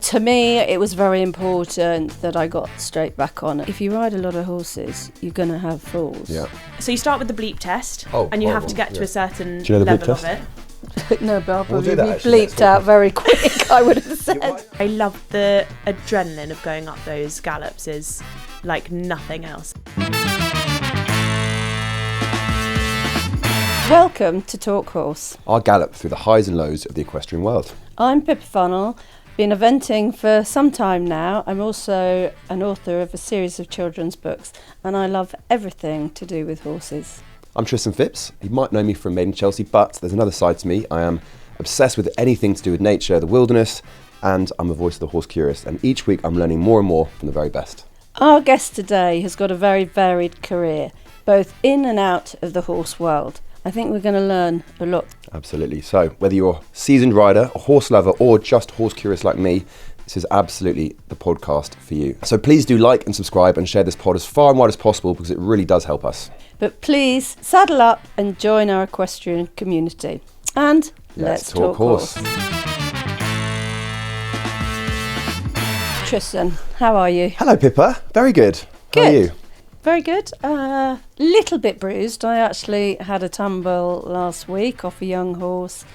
To me, it was very important that I got straight back on. If you ride a lot of horses, you're going to have falls. Yeah. So you start with the bleep test, and you have to get to a certain Do you know the bleep level of test? it. No, but I'll We'll do probably that be actually next bleeped out very quick, I would have said. I love the adrenaline of going up those gallops is like nothing else. Welcome to Talk Horse. Our gallop through the highs and lows of the equestrian world. I'm Pippa Funnell, been eventing for some time now. I'm also an author of a series of children's books, and I love everything to do with horses. I'm Tristan Phipps. You might know me from Made in Chelsea, but there's another side to me. I am obsessed with anything to do with nature, the wilderness, and I'm a voice of the horse curious. And each week I'm learning more and more from the very best. Our guest today has got a very varied career, both in and out of the horse world. I think we're going to learn a lot. Absolutely. So whether you're a seasoned rider, a horse lover, or just horse curious like me, this is absolutely the podcast for you. So please do like and subscribe and share this pod as far and wide as possible because it really does help us. But please saddle up and join our equestrian community. And let's talk horse. Tristan, how are you? Hello, Pippa. Very good. Good. How are you? Very good. Little bit bruised. I actually had a tumble last week off a young horse.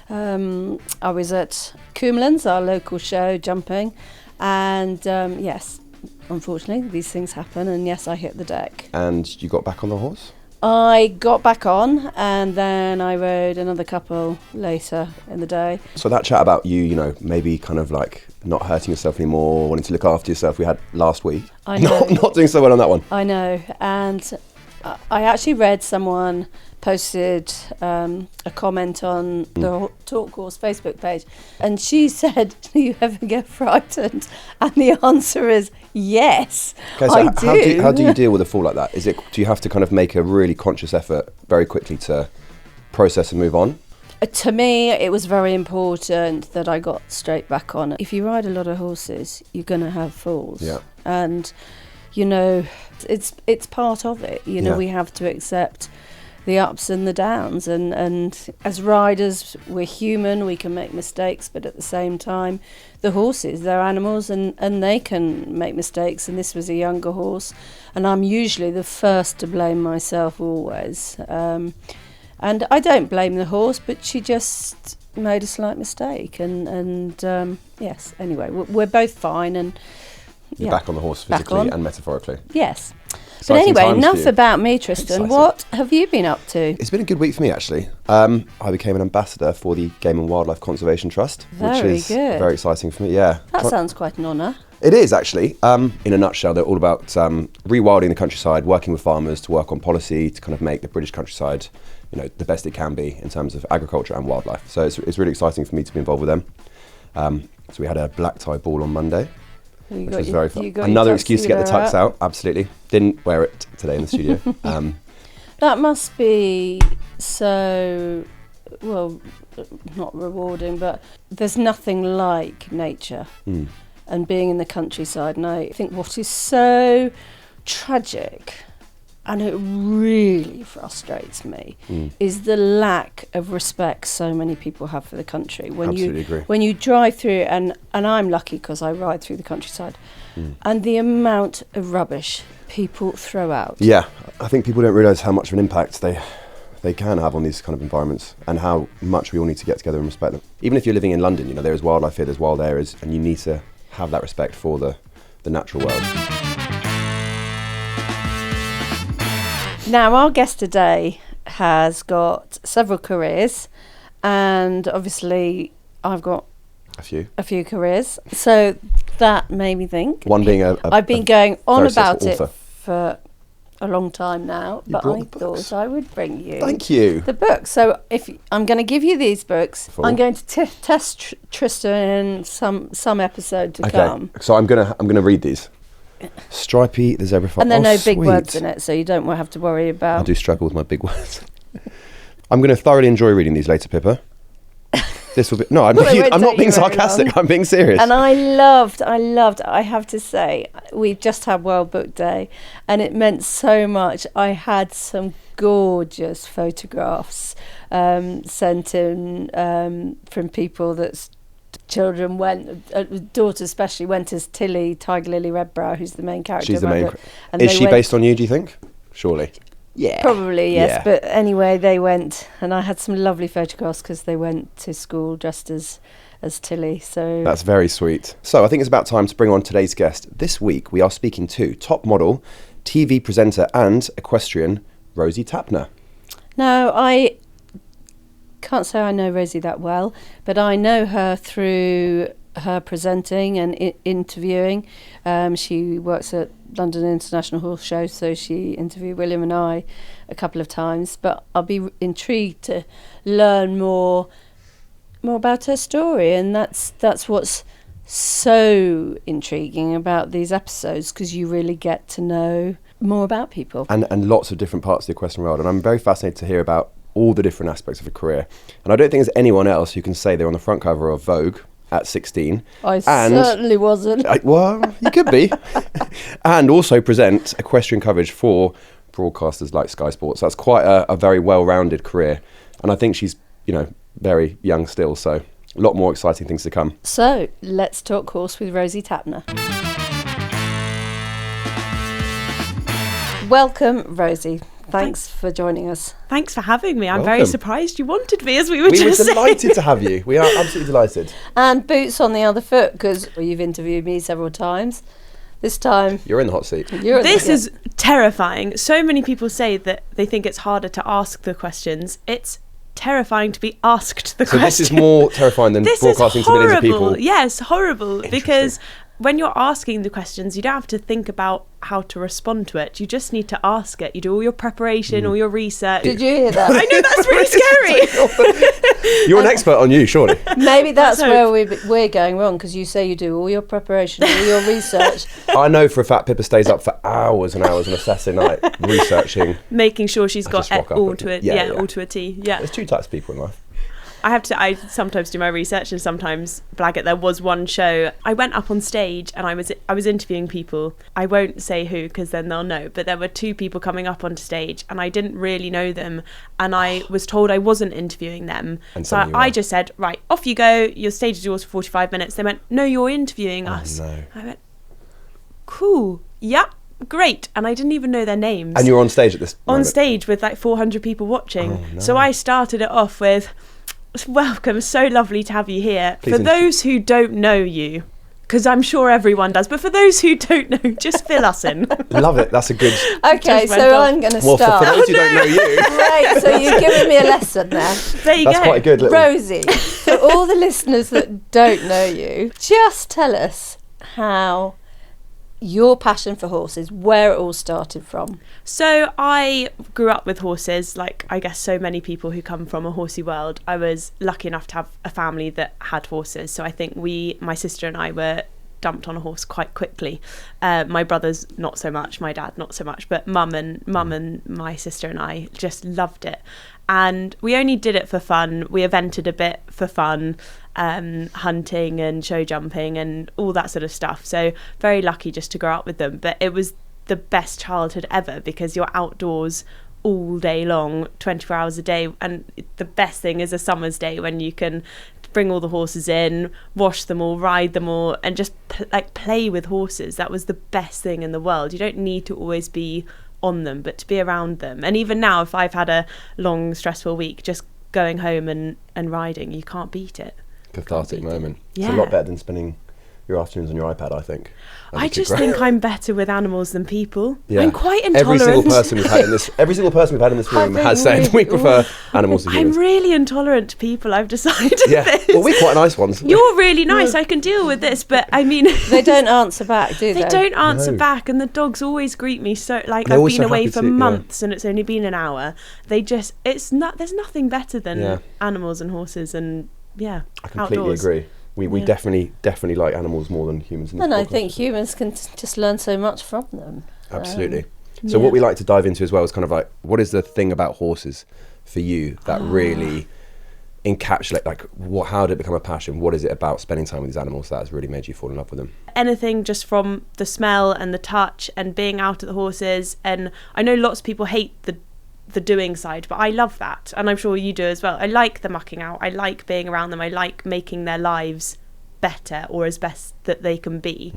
I was at Cumlan's, our local show, jumping, and yes, unfortunately these things happen, and yes, I hit the deck. And you got back on the horse? I got back on, and then I rode another couple later in the day. So that chat about you, maybe kind of like not hurting yourself anymore, wanting to look after yourself, we had last week. I know. Not doing so well on that one. I know, and I actually read someone posted a comment on the Talk Horse Facebook page, and she said, "Do you ever get frightened?" And the answer is yes. Okay, so I do. How do you deal with a fall like that? Do you have to kind of make a really conscious effort very quickly to process and move on? To me, it was very important that I got straight back on. If you ride a lot of horses, you're going to have falls. Yeah. And, it's part of it. We have to accept the ups and the downs. And as riders, we're human, we can make mistakes, but at the same time, the horses, they're animals and they can make mistakes. And this was a younger horse. And I'm usually the first to blame myself always. And I don't blame the horse, but she just made a slight mistake. And yes, anyway, we're both fine. And you're back on the horse physically and metaphorically. Yes. Exciting but anyway, enough about me, Tristan. Exciting. What have you been up to? It's been a good week for me, actually. I became an ambassador for the Game and Wildlife Conservation Trust, which is good. Very exciting for me. Yeah. That sounds quite an honour. It is, actually. In a nutshell, they're all about rewilding the countryside, working with farmers to work on policy to kind of make the British countryside the best it can be in terms of agriculture and wildlife. So it's really exciting for me to be involved with them. So we had a black tie ball on Monday, which was very fun. Another excuse to get the tux out, absolutely. Didn't wear it today in the studio. That must be so, well, not rewarding, but there's nothing like nature and being in the countryside. And I think what is so tragic, and it really frustrates me, is the lack of respect so many people have for the country. Absolutely agree. When you drive through, and I'm lucky because I ride through the countryside, and the amount of rubbish people throw out. Yeah, I think people don't realise how much of an impact they can have on these kind of environments and how much we all need to get together and respect them. Even if you're living in London, there is wildlife here, there's wild areas, and you need to have that respect for the natural world. Now, our guest today has got several careers, and obviously I've got a few careers. So that made me think. One being I've been going on about it author. For a long time now, but I thought I would bring you. Thank you. The book. So I'm going to give you these books. I'm going to test Tristan in some episode to come. So I'm gonna read these. Stripey the zebra fox. And there are no big words in it, so you don't have to worry about. I do struggle with my big words. I'm going to thoroughly enjoy reading these later, Pippa. This will be I'm not being sarcastic. I'm being serious. And I loved. I have to say, we've just had World Book Day, and it meant so much. I had some gorgeous photographs sent in from people that children went, daughter especially, went as Tilly, Tiger Lily Redbrow, who's the main character. She's the main. And Is she based on you, do you think? Surely. Yeah. Probably, yes. Yeah. But anyway, they went, and I had some lovely photographs because they went to school dressed as Tilly. So that's very sweet. So I think it's about time to bring on today's guest. This week we are speaking to top model, TV presenter and equestrian Rosie Tapner. Now, I can't say I know Rosie that well, but I know her through her presenting and interviewing. She works at London International Horse Show, so she interviewed William and I a couple of times. But I'll be intrigued to learn more about her story, and that's what's so intriguing about these episodes, because you really get to know more about people and lots of different parts of the equestrian world. And I'm very fascinated to hear about all the different aspects of a career. And I don't think there's anyone else who can say they're on the front cover of Vogue at 16. I certainly wasn't. Well, you could be. And also present equestrian coverage for broadcasters like Sky Sports. That's quite a very well-rounded career. And I think she's, very young still, so a lot more exciting things to come. So let's talk horse with Rosie Tapner. Welcome, Rosie. Thanks for joining us. Thanks for having me. I'm very surprised you wanted me, as we were just saying. We were delighted to have you. We are absolutely delighted. And boots on the other foot, because you've interviewed me several times. This time you're in the hot seat. This is terrifying. So many people say that they think it's harder to ask the questions. It's terrifying to be asked the questions. So this is more terrifying than broadcasting to millions of people? Yes, horrible. Because when you're asking the questions, you don't have to think about how to respond to it. You just need to ask it. You do all your preparation, all your research. Did you hear that? I know, that's really scary. You're an expert on you, surely. Maybe that's where we're going wrong, because you say you do all your preparation, all your research. I know for a fact Pippa stays up for hours and hours on a Saturday night researching. Making sure she's got all to a T. Yeah. There's two types of people in life. I have to say, I sometimes do my research and sometimes blag it. There was one show I went up on stage and I was interviewing people. I won't say who, because then they'll know, but there were two people coming up onto stage and I didn't really know them, and I was told I wasn't interviewing them. And so I just said, right, off you go, your stage is yours for 45 minutes. They went, no, you're interviewing us. No. I went, cool, yeah, great. And I didn't even know their names. And you were on stage at this moment? On stage with like 400 people watching. Oh, no. So I started it off with, welcome, so lovely to have you here. Please, for those who don't know you, because I'm sure everyone does, but for those who don't know, just fill us in. Love it. That's a good. Okay, so I'm going to start. Well, for those who don't know you. Great, so you've given me a lesson there. There you go. That's quite a good little. Rosie, for all the listeners that don't know you, just tell us how your passion for horses, where it all started from. So I grew up with horses, like I guess so many people who come from a horsey world. I was lucky enough to have a family that had horses, so I think my sister and I were dumped on a horse quite quickly. My brothers not so much, my dad not so much, but mum and my sister and I just loved it. And we only did it for fun. We evented a bit for fun, hunting and show jumping and all that sort of stuff. So very lucky just to grow up with them. But it was the best childhood ever, because you're outdoors all day long, 24 hours a day. And the best thing is a summer's day when you can bring all the horses in, wash them all, ride them all, and just play with horses. That was the best thing in the world. You don't need to always be on them, but to be around them. And even now, if I've had a long stressful week, just going home and riding, you can't beat it. Cathartic moment. Yeah. It's a lot better than spending your afternoons on your iPad, I think. I just think I'm better with animals than people. Yeah. I'm quite intolerant. Every single person we've had in this room has said we prefer animals to humans. I'm really intolerant to people, I've decided. Yeah. This. Well, we're quite nice ones. You're really nice. I can deal with this, but I mean, they don't answer back, do they? They don't answer back, and the dogs always greet me so like I've been away for months and it's only been an hour. They just there's nothing better than animals and horses, and I completely agree. We definitely like animals more than humans. And I think humans can just learn so much from them. Absolutely. So what we like to dive into as well is kind of like, what is the thing about horses for you that really encapsulate, like, how did it become a passion? What is it about spending time with these animals that has really made you fall in love with them? Anything just from the smell and the touch and being out at the horses. And I know lots of people hate the doing side, but I love that, and I'm sure you do as well. I like the mucking out, I like being around them, I like making their lives better or as best that they can be.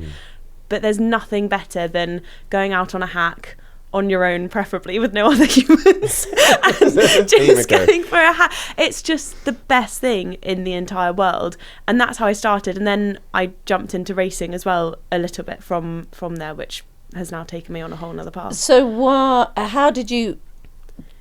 But there's nothing better than going out on a hack on your own, preferably with no other humans, and just going for a hack. It's just the best thing in the entire world, and that's how I started. And then I jumped into racing as well a little bit from there, which has now taken me on a whole nother path. So how did you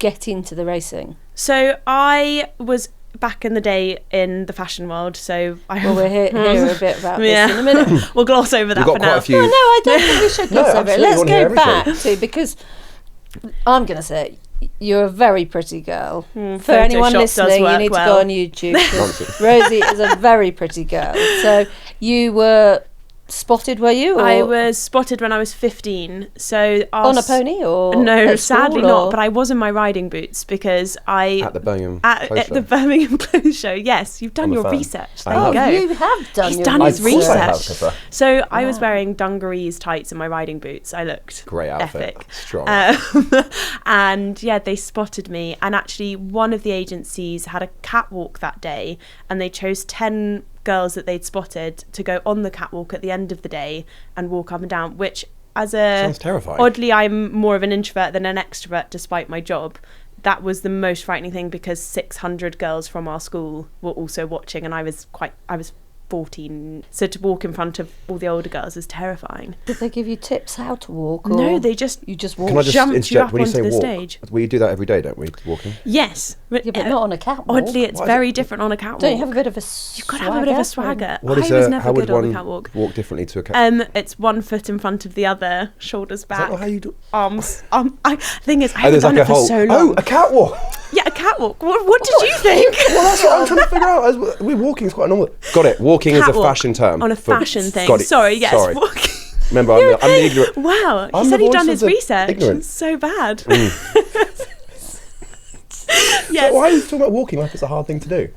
get into the racing? So I was back in the day in the fashion world, so we'll hear a bit about this in a minute. We'll gloss over that for now. No, I don't think we should gloss over it. Let's go back to, because I'm going to say you're a very pretty girl. For anyone listening, you need to go on YouTube. Rosie is a very pretty girl. So you were spotted, were you? I was spotted when I was 15. So on a pony, or no, sadly not. But I was in my riding boots because at the Birmingham Clothes Show. Yes, you've done your research. There you go. You have done. He's done his research. So I was wearing dungarees, tights, and my riding boots. I looked great outfit, epic, strong. And yeah, they spotted me. And actually, one of the agencies had a catwalk that day, and they chose 10 girls that they'd spotted to go on the catwalk at the end of the day and walk up and down, which sounds terrifying. Oddly, I'm more of an introvert than an extrovert despite my job. That was the most frightening thing, because 600 girls from our school were also watching, and I was 14, so to walk in front of all the older girls is terrifying. Did they give you tips how to walk? No, you just walk. Can I just jumped you up when you onto say the walk, stage. We do that every day, don't we? Walking. Yes, but not on a catwalk. Oddly, it's very different on a catwalk. Don't you have a bit of a You've got to have a bit of a swagger. What is I was never how would good on one the catwalk. walk differently to a catwalk? It's one foot in front of the other, shoulders back. Is that not how you do? Arms. Thing is, I haven't done it for so long. Oh, a catwalk. Yeah, a catwalk. What did you think? Well, that's what I'm trying to figure out. We're walking is quite normal. Got it. Walking is a fashion term. On a fashion thing. Got it. Sorry, yes. Sorry. Walking. Remember, I'm the ignorant. Wow, he said he'd done his research. Ignorant. So bad. Yes. So why are you talking about walking like it's a hard thing to do?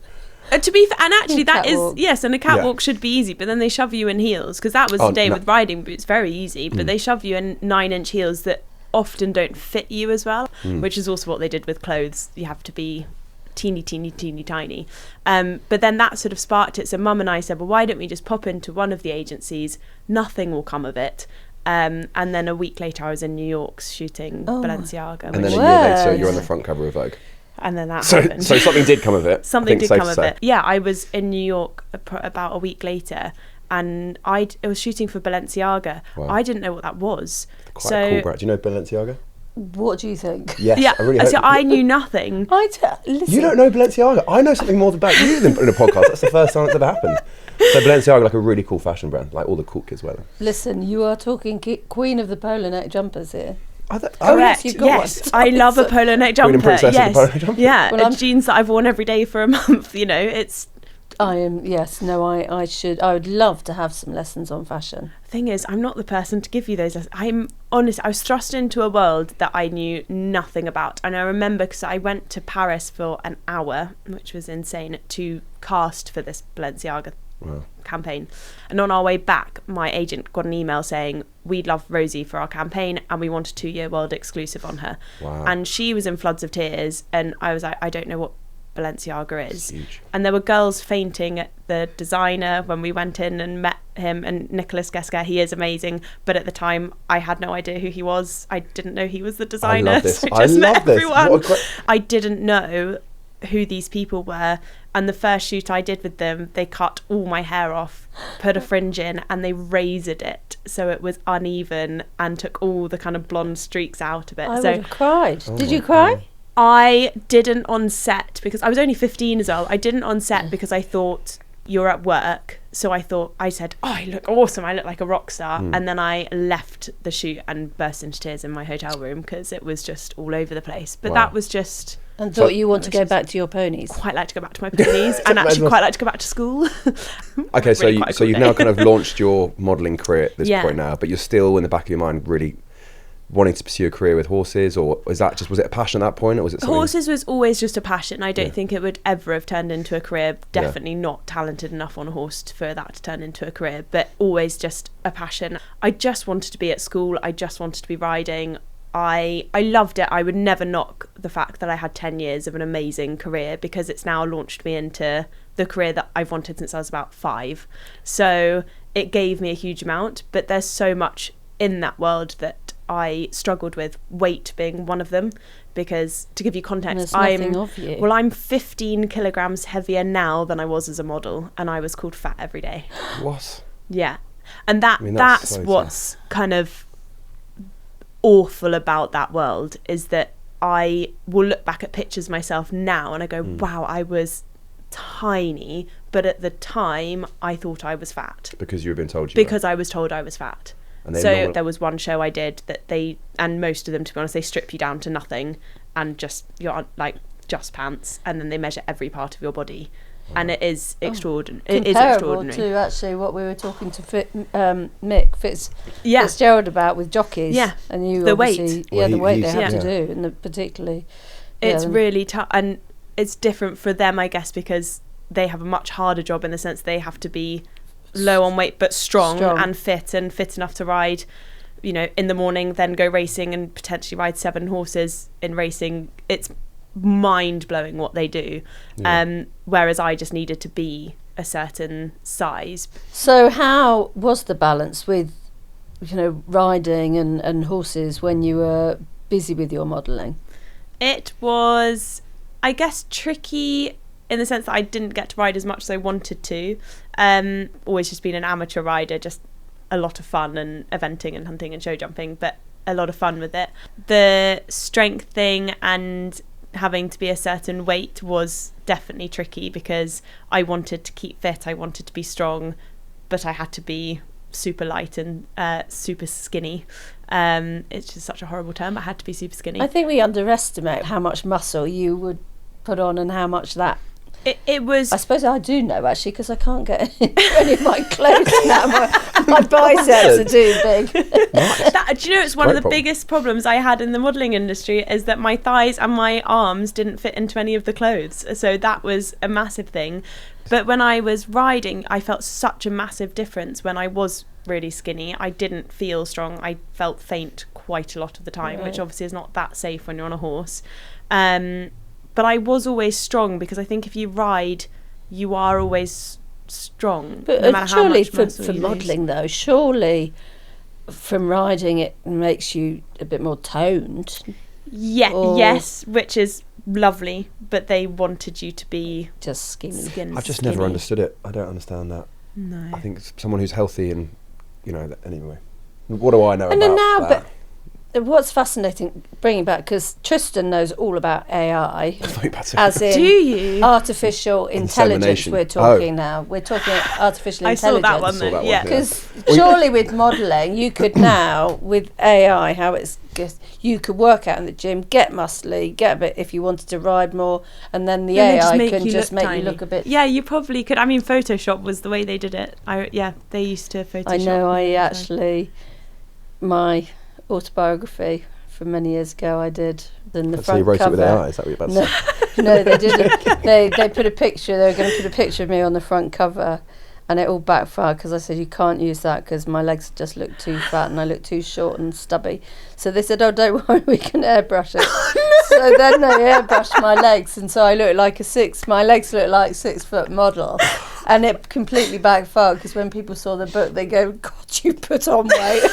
To be fair, and actually that is, yes, and a catwalk should be easy, but then they shove you in heels, because that was the day with riding boots, very easy, but they shove you in 9-inch heels that often don't fit you as well, which is also what they did with clothes. You have to be teeny tiny. But then that sort of sparked it. So Mum and I said, well, why don't we just pop into one of the agencies? Nothing will come of it. And then a week later I was in New York shooting Balenciaga. And then a year later you're on the front cover of Vogue. And then that happened. So something did come of it. Something did come of it. Yeah, I was in New York about a week later, and I was shooting for Balenciaga. Wow. I didn't know what that was. Quite a cool brand. Do you know Balenciaga? What do you think? Yes, yeah, I really hope. So I knew nothing. Listen. You don't know Balenciaga. I know something more about you than in a podcast. That's the first time it's ever happened. So Balenciaga, like a really cool fashion brand, like all the cool kids wear them. Listen, you are talking queen of the polo neck jumpers here. Correct. Yes, I love a polo neck jumper. Yes, polo neck jumper. Yeah, jeans that I've worn every day for a month. You know, it's. I am. Yes. No. I should. I would love to have some lessons on fashion. Thing is, I'm not the person to give you those lessons. I'm honest. I was thrust into a world that I knew nothing about, and I remember because I went to Paris for an hour, which was insane, to cast for this Balenciaga campaign. And on our way back, my agent got an email saying, we'd love Rosie for our campaign and we want a 2-year world exclusive on her. Wow. And she was in floods of tears, and I was like, I don't know what Balenciaga is. Huge. And there were girls fainting at the designer when we went in and met him, and Nicolas Gesquet, he is amazing, but at the time I had no idea who he was. I didn't know he was the designer. I love this. So I just met everyone. What I didn't know who these people were, and the first shoot I did with them, they cut all my hair off, put a fringe in, and they razored it so it was uneven and took all the kind of blonde streaks out of it. I would have cried. Did you cry? God. I didn't on set because I was only 15 as well. I didn't on set because I thought you're at work. So I said, oh, I look awesome. I look like a rock star. And then I left the shoot and burst into tears in my hotel room because it was just all over the place. But that was just... And thought you want to go back to your ponies? Quite like to go back to my ponies and actually quite like to go back to school. Okay, so you've now kind of launched your modelling career at this point now, but you're still in the back of your mind really wanting to pursue a career with horses, or was it a passion at that point, or was it something? Horses was always just a passion. I don't think it would ever have turned into a career. Definitely not talented enough on a horse for that to turn into a career, but always just a passion. I just wanted to be at school. I just wanted to be riding. I loved it. I would never knock the fact that I had 10 years of an amazing career because it's now launched me into the career that I've wanted since I was about 5. So it gave me a huge amount, but there's so much in that world that I struggled with, weight being one of them, because to give you context, I'm 15 kilograms heavier now than I was as a model, and I was called fat every day. What? Yeah. And that's so what's kind of awful about that world, is that I will look back at pictures of myself now and I go, wow, I was tiny, but at the time I thought I was fat. Because you were being told I was told I was fat. So there was one show I did that and most of them, to be honest, they strip you down to nothing and you're like just pants, and then they measure every part of your body. And it is extraordinary. It is extraordinary. To actually what we were talking to Mick Fitzgerald about with jockeys. Yeah, and you the obviously, weight. The weight they have to do, and particularly. It's really tough, and it's different for them, I guess, because they have a much harder job in the sense they have to be low on weight but strong and fit enough to ride, in the morning, then go racing and potentially ride 7 horses in racing. It's mind-blowing what they do, whereas I just needed to be a certain size. So how was the balance with riding and horses when you were busy with your modelling? It was, I guess, tricky in the sense that I didn't get to ride as much as I wanted to. Always just been an amateur rider, just a lot of fun and eventing and hunting and show jumping, but a lot of fun with it. The strength thing and having to be a certain weight was definitely tricky, because I wanted to keep fit, I wanted to be strong, but I had to be super light and super skinny. It's just such a horrible term. I had to be super skinny. I think we underestimate how much muscle you would put on and how much that it was. I suppose I do know, actually, because I can't get any of my clothes now. My biceps are too big. Do you know, it's one of the biggest problems I had in the modelling industry, is that my thighs and my arms didn't fit into any of the clothes. So that was a massive thing. But when I was riding, I felt such a massive difference. When I was really skinny, I didn't feel strong. I felt faint quite a lot of the time, which obviously is not that safe when you're on a horse. But I was always strong, because I think if you ride, you are always strong. But no matter surely how much for modelling, though, surely from riding it makes you a bit more toned. Yes, which is lovely, but they wanted you to be just skinny. I've just never understood it. I don't understand that. No. I think someone who's healthy and, anyway. What do I know about that? But what's fascinating, bringing back, because Tristan knows all about AI, as in do you? Artificial intelligence. We're talking now. We're talking artificial intelligence. I saw that one then. Yeah. Because surely with modelling, you could now, with AI, how it's you could work out in the gym, get muscly, get a bit if you wanted to ride more, and then the AI can just make you look a bit. Yeah, you probably could. I mean, Photoshop was the way they did it. They used to Photoshop. I know. I actually, my autobiography from many years ago, I did then the front cover. So you wrote it with AI, is that what you're about to say? No, they didn't. They put a picture. They were going to put a picture of me on the front cover, and it all backfired, because I said, you can't use that because my legs just look too fat and I look too short and stubby. So they said, oh, don't worry, we can airbrush it. So then they airbrushed my legs, and so I look like my legs look like 6-foot model. And it completely backfired, because when people saw the book, they go, God, you put on weight.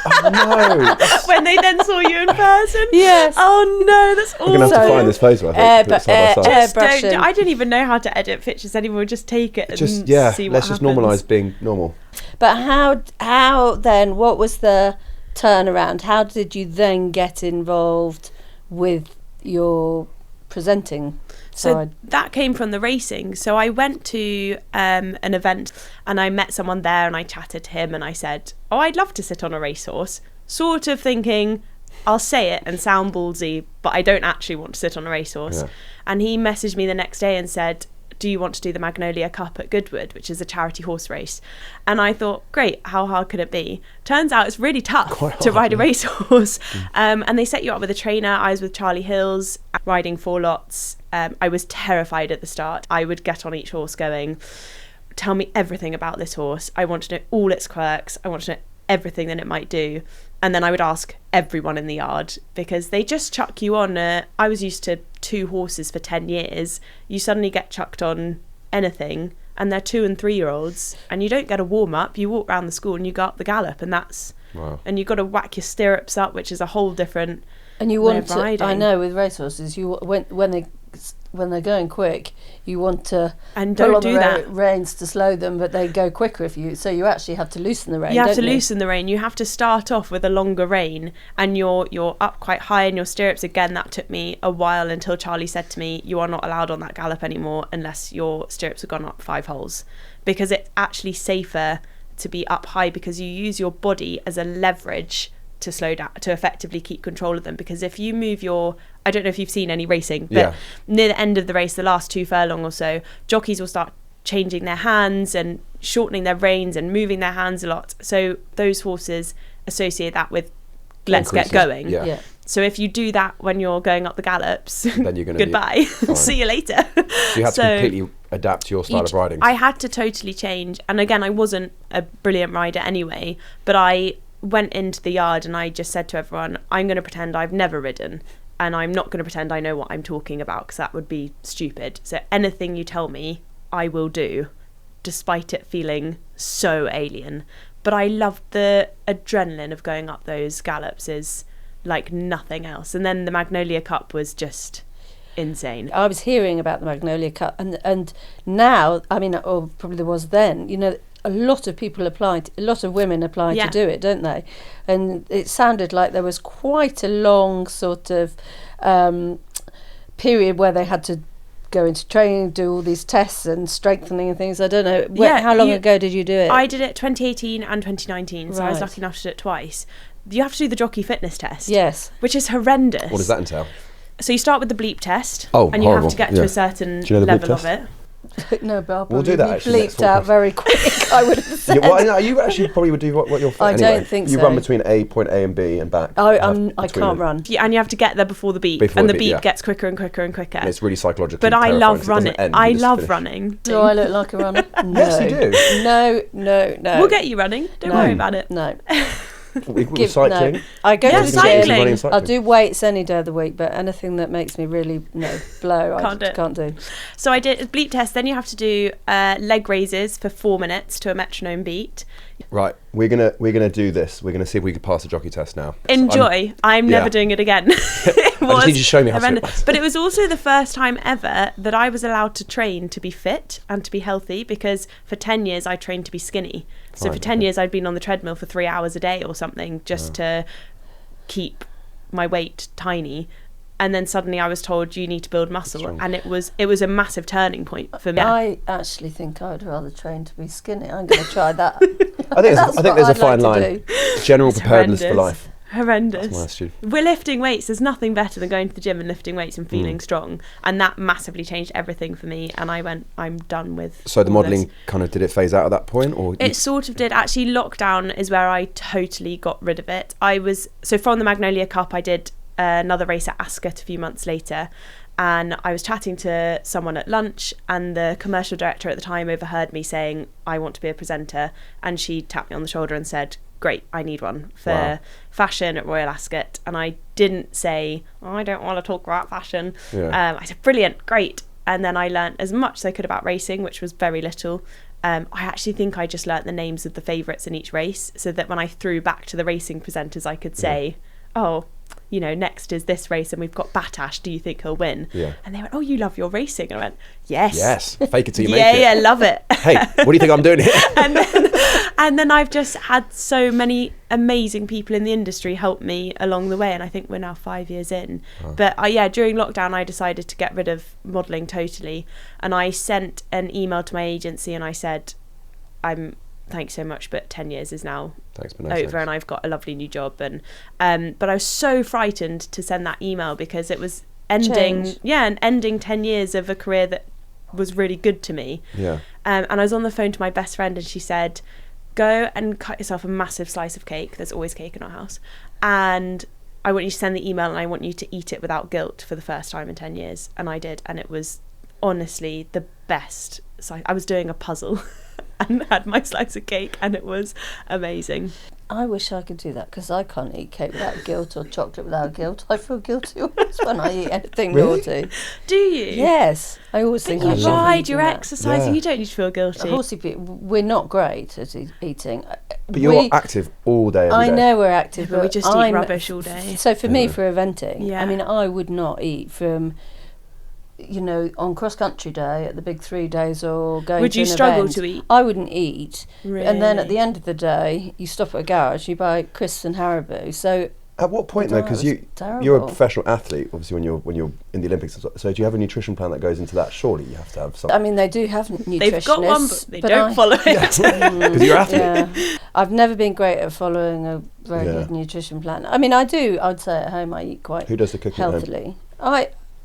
Oh no! When they then saw you in person? Yes. Oh no, that's awful. We're going to have to find this photo, I think. I don't even know how to edit pictures anymore. Just take it and see what happens. Let's just normalise being normal. But how then, what was the turnaround? How did you then get involved with your presenting side? So that came from the racing. So I went to an event and I met someone there and I chatted to him and I said, oh, I'd love to sit on a racehorse, sort of thinking I'll say it and sound ballsy, but I don't actually want to sit on a racehorse. Yeah. And he messaged me the next day and said, do you want to do the Magnolia Cup at Goodwood, which is a charity horse race? And I thought, great, how hard could it be? Turns out it's really tough to ride a racehorse. And they set you up with a trainer. I was with Charlie Hills, riding 4 lots. I was terrified at the start. I would get on each horse going, tell me everything about this horse. I want to know all its quirks. I want to know everything that it might do. And then I would ask everyone in the yard, because they just chuck you on. I was used to 2 horses for 10 years. You suddenly get chucked on anything, and they're 2 and 3 year olds, and you don't get a warm up. You walk around the school and you go up the gallop, and that's and you've got to whack your stirrups up, which is a whole different. And you want to, I know with racehorses, you when they're going quick, you want to pull on the reins to slow them, but they go quicker so you actually have to loosen the rein. You have to loosen the rein. You have to start off with a longer rein, and you're up quite high in your stirrups. Again, that took me a while until Charlie said to me, "You are not allowed on that gallop anymore unless your stirrups have gone up 5 holes," because it's actually safer to be up high, because you use your body as a leverage to slow down, to effectively keep control of them. Because if you move I don't know if you've seen any racing, but near the end of the race, the last 2 furlong or so, jockeys will start changing their hands and shortening their reins and moving their hands a lot. So those horses associate that with let's get going. Yeah. So if you do that when you're going up the gallops, then you're going to goodbye. See you later. So you had to completely adapt to your style of riding. I had to totally change. And again, I wasn't a brilliant rider anyway, but I went into the yard and I just said to everyone, I'm going to pretend I've never ridden, and I'm not going to pretend I know what I'm talking about, because that would be stupid. So anything you tell me, I will do, despite it feeling so alien. But I loved the adrenaline of going up those gallops is like nothing else. And then the Magnolia Cup was just insane. I was hearing about the Magnolia Cup, and now, I mean, or probably there was then, you know, a lot of people applied, a lot of women apply to do it, don't they? And it sounded like there was quite a long sort of period where they had to go into training, do all these tests and strengthening and things. I don't know. How long ago did you do it? I did it 2018 and 2019, so I was lucky enough to do it twice. You have to do the jockey fitness test. Yes. Which is horrendous. What does that entail? So you start with the bleep test. And you have to get to a certain level of it. No, but we'll do that. Actually, bleeped out very quick. I would have said. You actually probably would do what you're. I don't think so. You run between point A and B and back. I can't run. Yeah, and you have to get there before the beep, and the beep gets quicker and quicker and quicker. And it's really psychological. But I love running. I love running. Do I look like a runner? No. Yes, you do. No. We'll get you running. Don't worry about it. No. Cycling. No. I go to the cycling. gym. I'll do weights any day of the week, but anything that makes me really blow, can't do. So I did a bleep test. Then you have to do leg raises for 4 minutes to a metronome beat. Right, we're gonna do this. We're gonna see if we can pass the jockey test now. Enjoy. I'm never doing it again. I just need you to show me how to do it. But it was also the first time ever that I was allowed to train to be fit and to be healthy, because for 10 years I trained to be skinny. So for 10 years I'd been on the treadmill for 3 hours a day or something, just to keep my weight tiny. And then suddenly I was told, you need to build muscle, and it was a massive turning point for me. I actually think I'd rather train to be skinny. I'm going to try that. I think there's a fine line. General preparedness for life. Horrendous. We're lifting weights. There's nothing better than going to the gym and lifting weights and feeling strong, and that massively changed everything for me. And I went, I'm done with. So the modelling kind of, did it phase out at that point, or it sort of did. Actually, lockdown is where I totally got rid of it. From the Magnolia Cup, I did another race at Ascot a few months later, and I was chatting to someone at lunch, and the commercial director at the time overheard me saying, I want to be a presenter, and she tapped me on the shoulder and said, great, I need one for fashion at Royal Ascot. And I didn't say, I don't want to talk about fashion. I said, brilliant, great. And then I learnt as much as I could about racing, which was very little. I actually think I just learnt the names of the favourites in each race, so that when I threw back to the racing presenters, I could say, next is this race and we've got Batash, do you think he'll win? And they went, oh, you love your racing. And I went, yes, fake it till you make it. Yeah, love it. Hey, what do you think I'm doing here? and then I've just had so many amazing people in the industry help me along the way, and I think we're now 5 years in. But during lockdown I decided to get rid of modelling totally, and I sent an email to my agency and I said, thanks so much, but 10 years is now over, and I've got a lovely new job. And but I was so frightened to send that email, because it was ending 10 years of a career that was really good to me. And I was on the phone to my best friend, and she said, go and cut yourself a massive slice of cake. There's always cake in our house, and I want you to send the email, and I want you to eat it without guilt for the first time in 10 years. And I did, and it was honestly the best. So I was doing a puzzle and had my slice of cake, and it was amazing. I wish I could do that because I can't eat cake without guilt or chocolate without guilt. I feel guilty always when I eat anything naughty. Do you? Yes, I always think I you should be ride, eating you're that. exercising, you don't need to feel guilty. Horsey people, we're not great at eating. But you're active all day, every day. I know we're active, but we just eat rubbish all day. So for me, for eventing, Yeah. I mean, I would not eat from, you know, on cross-country day at the big 3 days or going Would to you an struggle event, to eat? I wouldn't eat. Really? And then at the end of the day, you stop at a garage, you buy crisps and Haribo. So At what point though, because you're a terrible. professional athlete, obviously when you're in the Olympics, so do you have a nutrition plan that goes into that? Surely you have to have something. I mean, they do have nutritionists. They've got one, but they don't I- follow it. Because you're an athlete. Yeah. I've never been great at following a very good nutrition plan. I mean, I do. I'd say at home I eat quite Who does the cooking at home? healthily.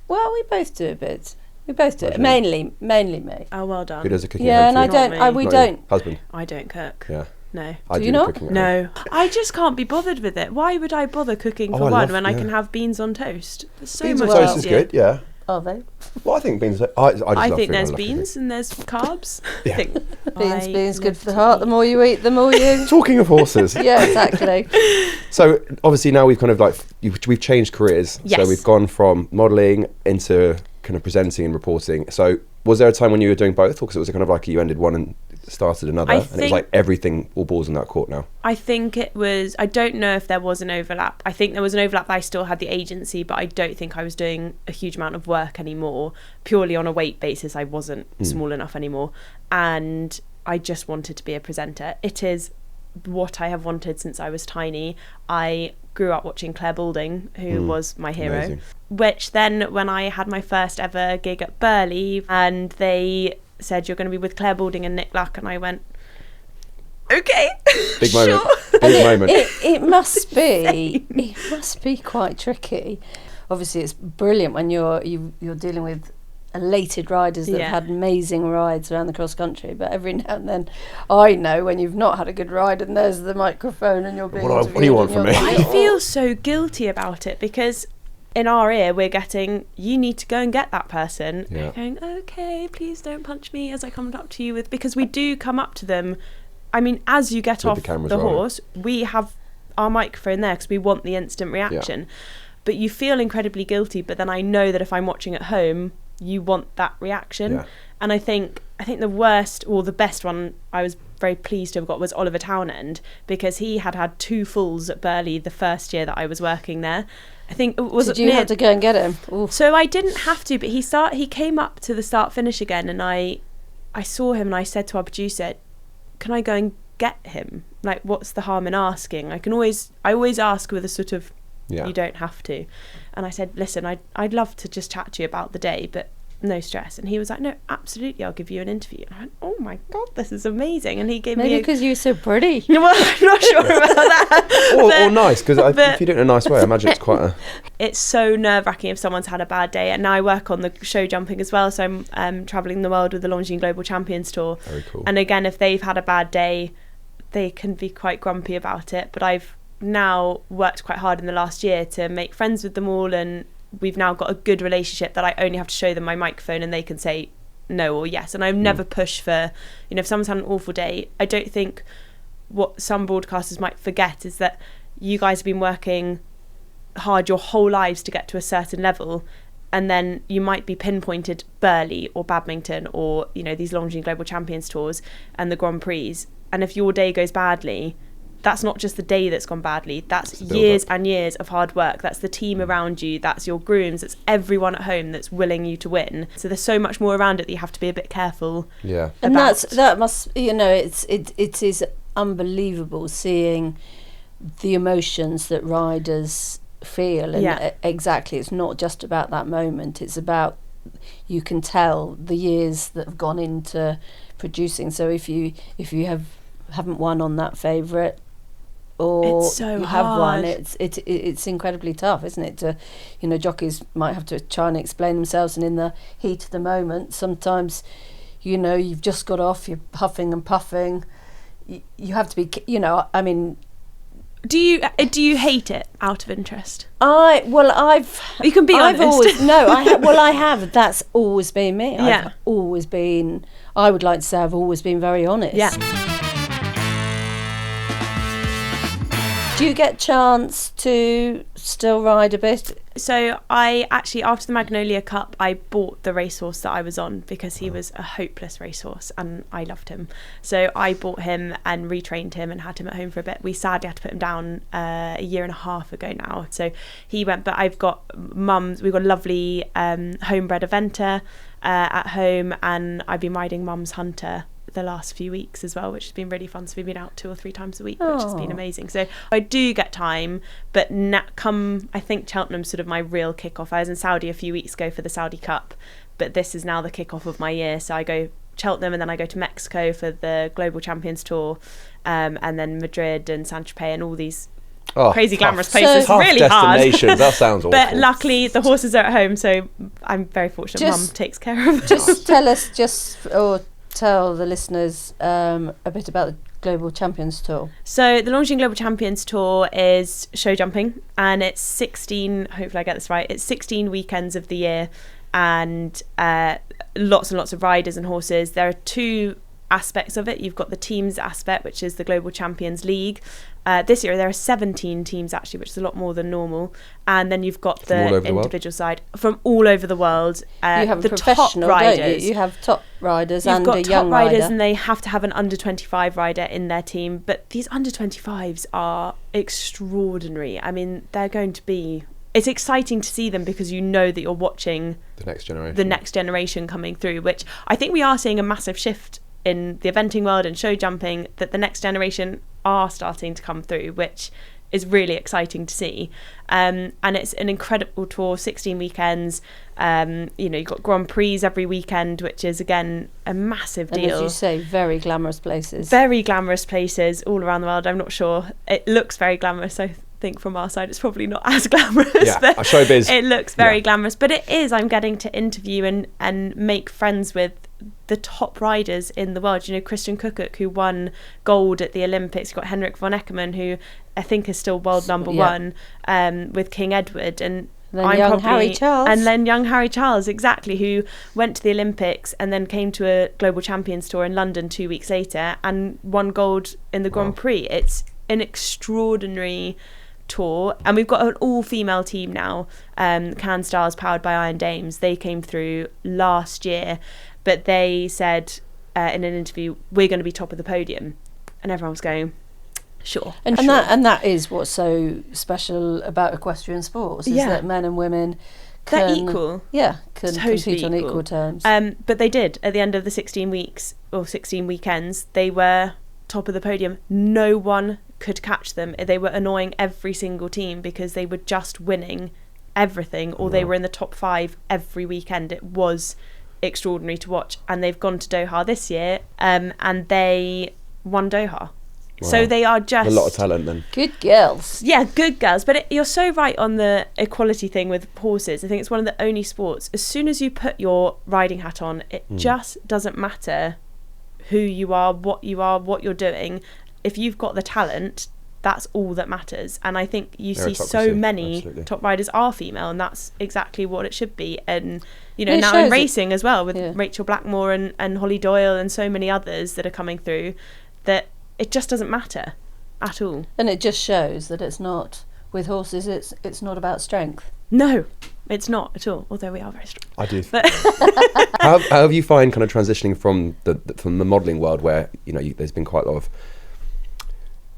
Well, we both do a bit. We both do it. Imagine. Mainly me. Oh, well done. Who does the cooking Yeah, at and home I for don't. Not I, me. we you? don't. Husband. I don't cook. Yeah. No. I Do do you the not? cooking at home. No. I just can't be bothered with it. Why would I bother cooking for I one love- when I yeah. can have beans on toast? It's so Beans much on toast is easier. good, yeah. Are they? Well, I think beans. I just love I think food, there's love cooking. beans and there's carbs. Yeah. I think Beans good for the heart. The more you eat, the more you. Talking of horses, Yeah, exactly. so obviously now we've kind of like we've changed careers. Yes. So we've gone from modelling into kind of presenting and reporting. So was there a time when you were doing both, or because it was kind of like you ended one and started another, and it was think- like everything, all balls in that court now? I think it was, I don't know if there was an overlap. I think there was an overlap that I still had the agency, but I don't think I was doing a huge amount of work anymore. Purely on a weight basis, I wasn't small enough anymore. And I just wanted to be a presenter. It is what I have wanted since I was tiny. I grew up watching Claire Balding, who was my hero. Amazing. Which then, when I had my first ever gig at Burley, and they said, you're going to be with Claire Balding and Nick Luck, and I went, okay, Big moment. sure. Big moment. It must be. It must be quite tricky. Obviously, it's brilliant when you're dealing with elated riders that have had amazing rides around the cross country. But every now and then, I know when you've not had a good ride and there's the microphone and you're being What do you want from me? I feel so guilty about it because in our ear we're getting, you need to go and get that person. Yeah. And going, okay, please don't punch me as I come up to you with, because we do come up to them. I mean, as you get With off the cameras the rolling. horse, we have our microphone there because we want the instant reaction. But you feel incredibly guilty. But then I know that if I'm watching at home, you want that reaction. Yeah. And I think the worst or the best one I was very pleased to have got was Oliver Townend, because he had 2 fulls at Burley the first year that I was working there. I think Did you have to go and get him? Oof. So I didn't have to, but he came up to the start finish again, and I saw him and I said to our producer, can I go and get him? Like, what's the harm in asking? I always ask with a sort of, you don't have to. And I said, listen, I'd love to just chat to you about the day, but no stress. And he was like, no, absolutely, I'll give you an interview. And I went, oh my God, this is amazing. And he gave Maybe me because you're so pretty. well, I'm not sure about that. or nice, because if you do it in a nice way, I imagine it's quite a... It's so nerve-wracking if someone's had a bad day. And now I work on the show jumping as well, so I'm travelling the world with the Longines Global Champions Tour. Very cool. And again, if they've had a bad day, they can be quite grumpy about it. But I've now worked quite hard in the last year to make friends with them all, and we've now got a good relationship that I only have to show them my microphone and they can say no or yes. And I've never pushed for, if someone's had an awful day, I don't think what some broadcasters might forget is that you guys have been working hard your whole lives to get to a certain level, and then you might be pinpointed Burley or Badminton or these Longines Global Champions Tours and the Grand Prix, and if your day goes badly, that's not just the day that's gone badly, that's years and years of hard work. That's the team around you, that's your grooms, that's everyone at home that's willing you to win. So there's so much more around it that you have to be a bit careful. Yeah. And that must, it is unbelievable seeing the emotions that riders feel. And exactly, it's not just about that moment, it's about, you can tell the years that have gone into producing. So if you haven't won on that favourite, or it's so you have hard. one, it's incredibly tough, isn't it? To jockeys might have to try and explain themselves, and in the heat of the moment, sometimes you've just got off, you're huffing and puffing, you have to be, I mean. Do you hate it out of interest? You can be honest. I have. That's always been me. Yeah. I've always been. I would like to say I've always been very honest. Yeah. Do you get chance to still ride a bit? So I actually, after the Magnolia Cup, I bought the racehorse that I was on because he was a hopeless racehorse and I loved him. So I bought him and retrained him and had him at home for a bit. We sadly had to put him down a year and a half ago now. So he went, but I've got we've got a lovely homebred eventer at home, and I've been riding Mum's Hunter the last few weeks as well, which has been really fun. So we've been out 2 or 3 times a week, which has been amazing. So I do get time, but I think Cheltenham's sort of my real kickoff. I was in Saudi a few weeks ago for the Saudi Cup, but this is now the kickoff of my year. So I go Cheltenham and then I go to Mexico for the Global Champions Tour, and then Madrid and Saint-Tropez and all these crazy glamorous places. Tough really hard. Destinations. That sounds awful. But luckily the horses are at home, so I'm very fortunate. Mum takes care of them. Tell the listeners a bit about the Global Champions Tour. So the Longines Global Champions Tour is show jumping, and it's 16, hopefully I get this right, it's 16 weekends of the year, and lots and lots of riders and horses. There are 2 aspects of it. You've got the teams aspect, which is the Global Champions League. This year there are 17 teams actually, which is a lot more than normal. And then you've got the individual side from all over the world. You have the professional, top riders. don't you? You have top riders and a young rider. You've got top riders, and they have to have an under 25 rider in their team. But these under 25s are extraordinary. I mean, they're going to be... It's exciting to see them because you know that you're watching the next generation coming through, which I think we are seeing a massive shift in the eventing world and show jumping, that the next generation are starting to come through, which is really exciting to see. And it's an incredible tour, 16 weekends. You've got Grand Prix every weekend, which is again a massive deal. And as you say, very glamorous places. Very glamorous places all around the world. I'm not sure. It looks very glamorous. I think from our side it's probably not as glamorous. Yeah, but showbiz. It looks very glamorous, but it is. I'm getting to interview and make friends with the top riders in the world. You know, Christian Kukuk, who won gold at the Olympics. You've got Henrik von Eckermann, who I think is still world number one, with King Edward, and then young Harry Charles, exactly, who went to the Olympics and then came to a Global Champions Tour in London 2 weeks later and won gold in the Grand Prix. It's an extraordinary tour, and we've got an all-female team now. Can Stars, powered by Iron Dames, they came through last year, but they said in an interview, we're going to be top of the podium, and everyone was going, sure. And that is what's so special about equestrian sports, is that men and women they're equal. Yeah, can compete on equal terms. But they did at the end of the 16 weeks or 16 weekends. They were top of the podium. No one could catch them. They were annoying every single team because they were just winning everything, or they were in the top 5 every weekend. It was extraordinary to watch, and they've gone to Doha this year, and they won Doha. Wow. So they are just a lot of talent then. Good girls. Yeah, good girls. But you're so right on the equality thing with horses. I think it's one of the only sports, as soon as you put your riding hat on, it just doesn't matter who you are, what you're doing. If you've got the talent, that's all that matters. And I think you see so many top riders are female, and that's exactly what it should be. And now in racing as well, with Rachel Blackmore and Holly Doyle and so many others that are coming through, that it just doesn't matter at all. And it just shows that it's not, with horses, it's not about strength. No, it's not at all, although we are very strong. I do. How have you find kind of transitioning from the modelling world, where there's been quite a lot of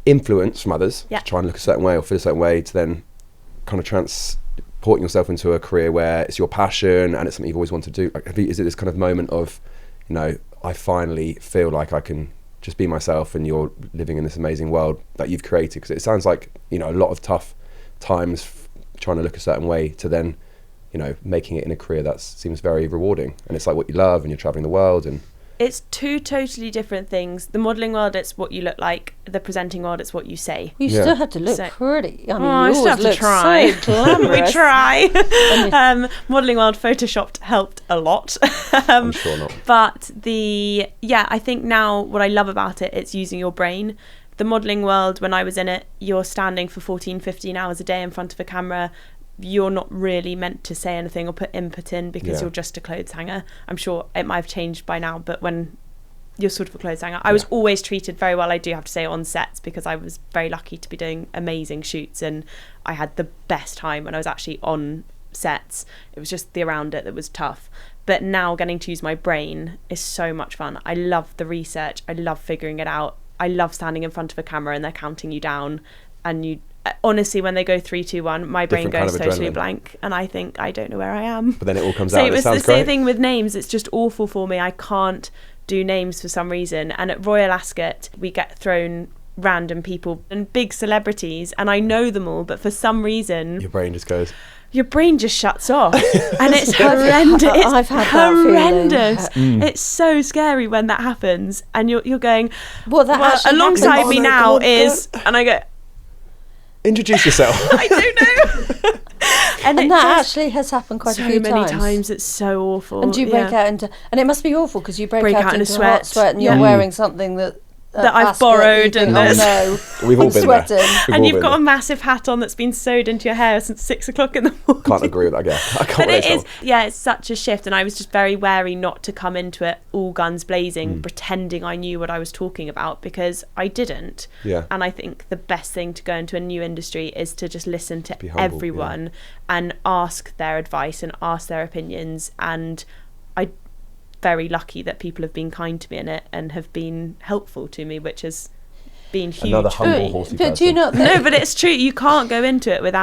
influence from others to try and look a certain way or feel a certain way, to then kind of transporting yourself into a career where it's your passion and it's something you've always wanted to do? Like, is it this kind of moment of, I finally feel like I can just be myself, and you're living in this amazing world that you've created? Because it sounds like a lot of tough times trying to look a certain way to then making it in a career that seems very rewarding, and it's like what you love, and you're traveling the world. And it's 2 totally different things. The modelling world, it's what you look like. The presenting world, it's what you say. You still have to look pretty. I mean, you still have to try. So glamorous. We try. Modelling world, photoshopped helped a lot. I'm sure not. But I think now what I love about it, it's using your brain. The modelling world, when I was in it, you're standing for 14, 15 hours a day in front of a camera. You're not really meant to say anything or put input in because you're just a clothes hanger. I'm sure it might have changed by now, but when you're sort of a clothes hanger. I was always treated very well, I do have to say, on sets, because I was very lucky to be doing amazing shoots, and I had the best time when I was actually on sets. It was just the around it that was tough. But now getting to use my brain is so much fun. I love the research. I love figuring it out. I love standing in front of a camera and they're counting you down, and you honestly, when they go 3, 2, 1, my brain goes totally blank and I think I don't know where I am. But then it all comes out. So it was the same thing with names. It's just awful for me. I can't do names for some reason. And at Royal Ascot, we get thrown random people and big celebrities, and I know them all, but for some reason your brain just goes. Your brain just shuts off, and it's horrendous. I've had horrendous. That feeling. It's so scary when that happens, and you're going. Well, alongside happens. me now is, and I go. Introduce yourself. I don't know. and that actually has happened quite a few times. So many times. It's so awful. And you break out into, and it must be awful because you break out into sweat. Hot sweat, and you're wearing something that I've borrowed, and we've all been sweating. there. And you've got a massive hat on that's been sewed into your hair since 6 o'clock in the morning. Can't agree with that again. I can't. But it is, it's such a shift, and I was just very wary not to come into it all guns blazing, pretending I knew what I was talking about, because I didn't. Yeah. And I think the best thing to go into a new industry is to just listen to humble, everyone and ask their advice and ask their opinions. And I'm very lucky that people have been kind to me in it and have been helpful to me, which has been huge. Another humble horsey person. But do you not? No, but it's true. You can't go into it with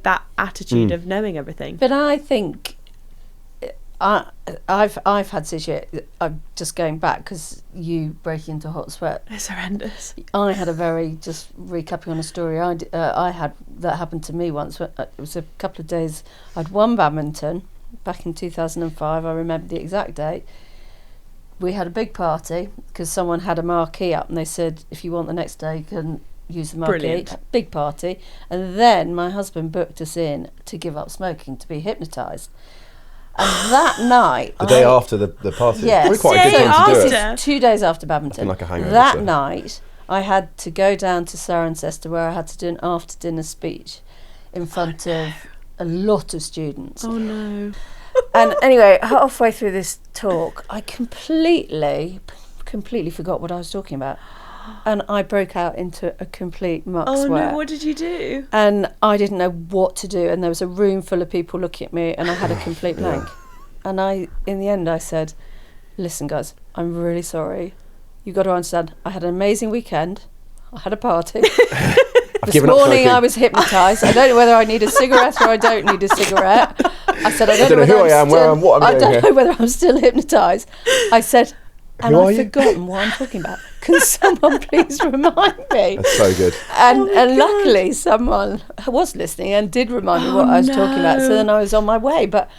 that attitude of knowing everything. But I think I've had situation. I'm just going back because you break into hot sweat. It's horrendous. I had just recapping on a story I had that happened to me once. It was a couple of days. I'd won badminton back in 2005. I remember the exact date. We had a big party because someone had a marquee up, and they said, if you want the next day, you can use the marquee. Brilliant. Big party. And then my husband booked us in to give up smoking, to be hypnotised. And that night... The day after the party? Yes. Probably quite a good time to do it. 2 days after badminton. Like a hangover, that so. night, I had to go down to Cirencester, where I had to do an after-dinner speech in front of a lot of students. Oh, no. And anyway, halfway through this talk, I completely forgot what I was talking about. And I broke out into a complete muck sweat. Oh no, what did you do? And I didn't know what to do. And there was a room full of people looking at me, and I had a complete blank. And in the end, I said, listen, guys, I'm really sorry. You've got to understand, I had an amazing weekend. I had a party. This morning I was hypnotised. I don't know whether I need a cigarette or I don't need a cigarette. I said, I don't know who I am, where I am, what I'm doing here. I don't know whether I'm still hypnotised. I said, and I've forgotten what I'm talking about. Can someone please remind me? That's so good. And luckily someone was listening and did remind me what I was talking about. So then I was on my way. But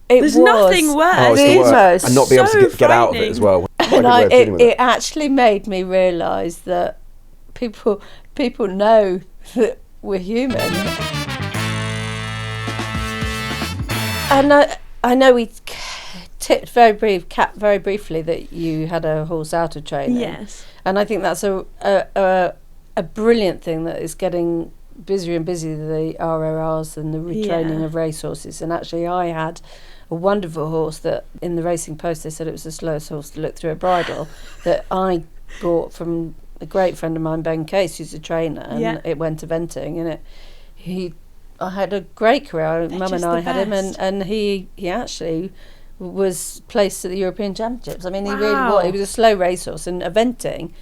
there's nothing worse. Oh, it's the worst. And not be able to get out of it as well. And it actually made me realise that people know that we're human. And I know we tipped very briefly that you had a horse out of training. Yes. And I think that's a brilliant thing that is getting busier and busier, the RRRs and the retraining of racehorses. And actually I had a wonderful horse that in the Racing Post they said it was the slowest horse to look through a bridle that I bought from a great friend of mine, Ben Case, who's a trainer, and it went eventing, and I had a great career. Mum and I had him, and he actually was placed at the European Championships. I mean, he was a slow racehorse, and eventing,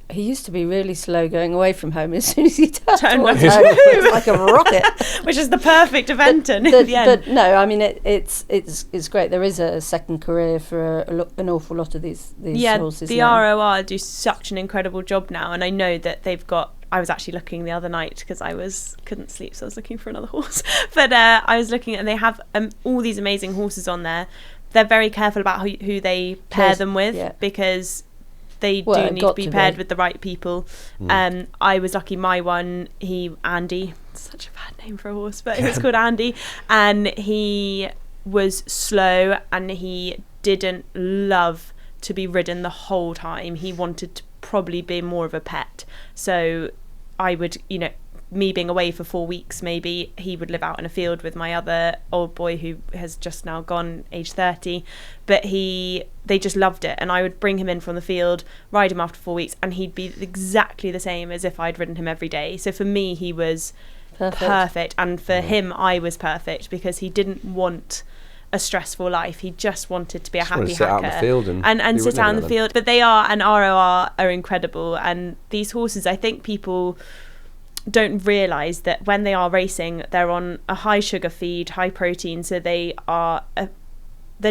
he used to be really slow going away from home. As soon as he turned home, it was like a rocket. Which is the perfect event in the end. But no, I mean, it's great. There is a second career for an awful lot of these horses. The ROR do such an incredible job now, and I know that they've got... I was actually looking the other night because couldn't sleep, so I was looking for another horse. But I was looking, and they have all these amazing horses on there. They're very careful about who they pair them with, because they do need to be paired with the right people. I was lucky. My one, Andy, such a bad name for a horse, but he was called Andy, and he was slow, and he didn't love to be ridden the whole time. He wanted to probably be more of a pet. So I would, me being away for 4 weeks, maybe he would live out in a field with my other old boy who has just now gone, age 30, but they just loved it, and I would bring him in from the field, ride him after 4 weeks, and he'd be exactly the same as if I'd ridden him every day. So for me, he was perfect, and for him, I was perfect, because he didn't want a stressful life. He just wanted to be a happy sit hacker out in the field and sit out in the field. But they are, and ROR are incredible, and these horses, I think people don't realise that when they are racing, they're on a high sugar feed, high protein, so they're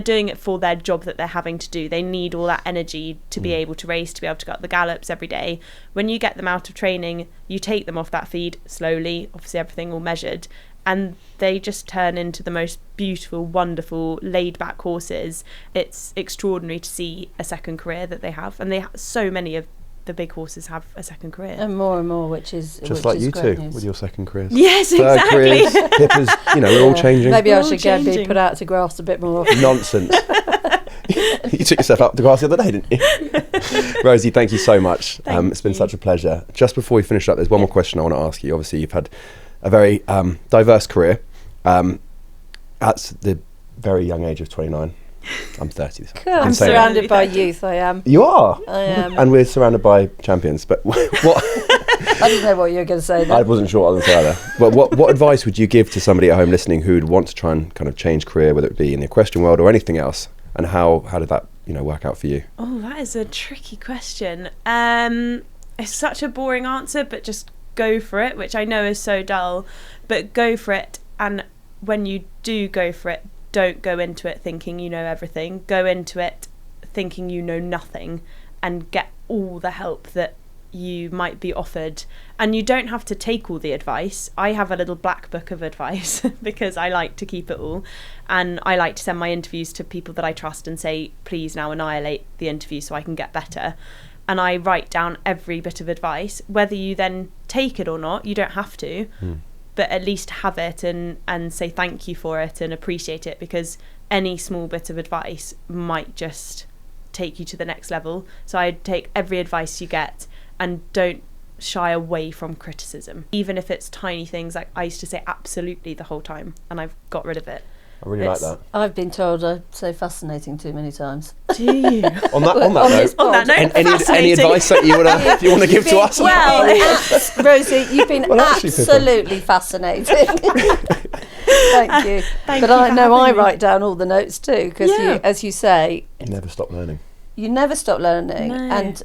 doing it for their job that they're having to do. They need all that energy to be able to race, to be able to go up the gallops every day. When you get them out of training, you take them off that feed slowly, obviously everything all measured, and they just turn into the most beautiful, wonderful, laid-back horses. It's extraordinary to see a second career that they have, and so many of the big horses have a second career, and more, which is just like you two news. with your second careers. Yes, third exactly. careers, Pippa's, we're all changing. Maybe I We're should all be changing. put out to grass a bit more. Nonsense. You took yourself up the grass the other day, didn't you? Rosie, thank you so much. It's been such a pleasure. Just before we finish up, there's one more question I want to ask you. Obviously, you've had a very diverse career. At the very young age of 29. I'm 30. I'm surrounded by youth, I am. You are? I am. And we're surrounded by champions. But what? I didn't know what you were going to say there. I wasn't sure what I was going to say either. But what advice would you give to somebody at home listening who'd want to try and kind of change career, whether it be in the equestrian world or anything else? And how did that work out for you? Oh, that is a tricky question. It's such a boring answer, but just go for it, which I know is so dull. But go for it, and when you do go for it, don't go into it thinking you know everything. Go into it thinking you know nothing, and get all the help that you might be offered. And you don't have to take all the advice. I have a little black book of advice because I like to keep it all, and I like to send my interviews to people that I trust and say, please now annihilate the interview so I can get better. And I write down every bit of advice. Whether you then take it or not, you don't have to, but at least have it and say thank you for it and appreciate it, because any small bit of advice might just take you to the next level. So I'd take every advice you get, and don't shy away from criticism, even if it's tiny things. Like I used to say absolutely the whole time, and I've got rid of it. I really like that. I've been told I say fascinating too many times. Do you? On that note, any advice that you want to give to us? Well, Rosie, you've been absolutely fascinating. Thank you. Thank but you I for know I having me. write down all the notes too, because as you say, You never stop learning. you never stop learning, No. and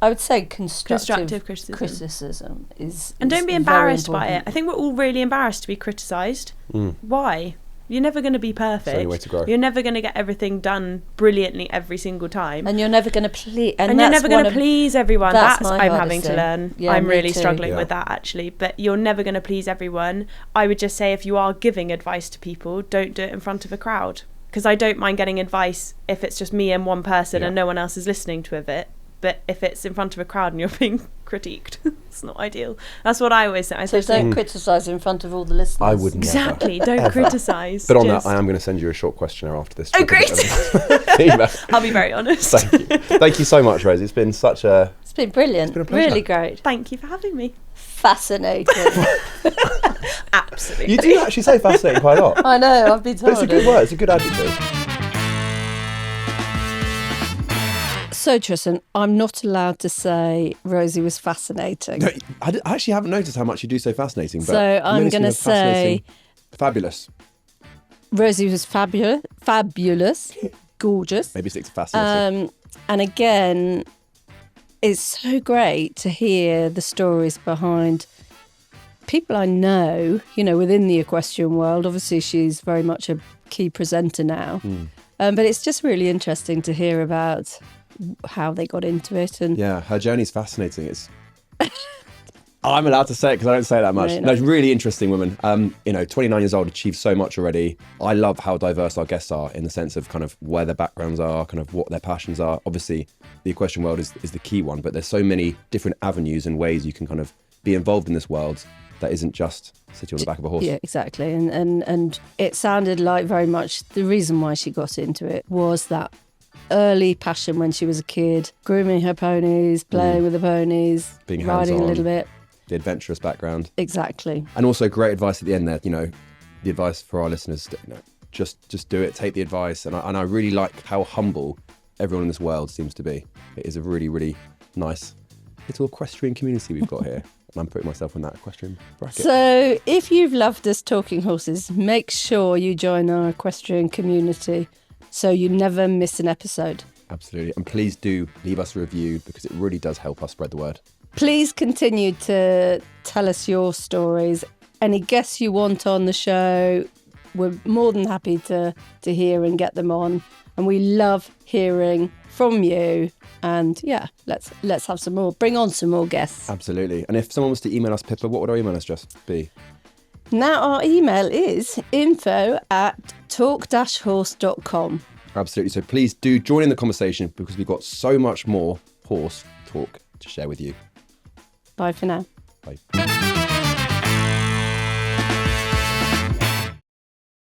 I would say constructive criticism is And don't be very embarrassed by important. it. I think we're all really embarrassed to be criticised. Why? You're never going to be perfect. It's the only way to grow. You're never going to get everything done brilliantly every single time. And you're never going to please. And you're never going to please everyone. that's That's my I'm hardest having to thing. learn. Yeah, I'm me really too. struggling Yeah. with that, actually. But you're never going to please everyone. I would just say, if you are giving advice to people, don't do it in front of a crowd. Because I don't mind getting advice if it's just me and one person and no one else is listening to it. But if it's in front of a crowd and you're being critiqued, it's not ideal. That's what I always say. So don't criticise in front of all the listeners. I would never. Exactly. Don't criticise. But on that, I am going to send you a short questionnaire after this. Oh, great. Feedback. I'll be very honest. Thank you. Thank you so much, Rosie. It's been such a... It's been brilliant. It's been a pleasure. Really great. Thank you for having me. Fascinating. Absolutely. You do actually say fascinating quite a lot. I know, I've been But told it's a good it. word. It's a good adjective. So, Tristan, I'm not allowed to say Rosie was fascinating. No, I actually haven't noticed how much you do say fascinating. But So I'm going to say fabulous. Rosie was fabulous, gorgeous. Maybe stick to fascinating. And again, it's so great to hear the stories behind people I know, within the equestrian world. Obviously, she's very much a key presenter now. But it's just really interesting to hear about how they got into it. And Yeah, her journey's fascinating. It's... I'm allowed to say it because I don't say it that much. No, No, it's really interesting women. 29 years old, achieved so much already. I love how diverse our guests are in the sense of kind of where their backgrounds are, kind of what their passions are. Obviously, the equestrian world is the key one, but there's so many different avenues and ways you can kind of be involved in this world that isn't just sitting on the back of a horse. Yeah, exactly. And it sounded like very much the reason why she got into it was that early passion when she was a kid, grooming her ponies, playing with the ponies, Being riding hands-on. a little bit. the adventurous background. Exactly. And also great advice at the end there, you know, the advice for our listeners, you know, just do it, take the advice. And I really like how humble everyone in this world seems to be. It is a really, really nice little equestrian community we've got here. And I'm putting myself in that equestrian bracket. So if you've loved us talking horses, make sure you join our equestrian community so you never miss an episode. Absolutely. And please do leave us a review because it really does help us spread the word. Please continue to tell us your stories. Any guests you want on the show, we're more than happy to hear and get them on. And we love hearing from you. And yeah, let's have some more. Bring on some more guests. Absolutely. And if someone was to email us, Pippa, what would our email address be? Now our email is info@talk-horse.com. Absolutely. So please do join in the conversation because we've got so much more horse talk to share with you. Bye for now. Bye.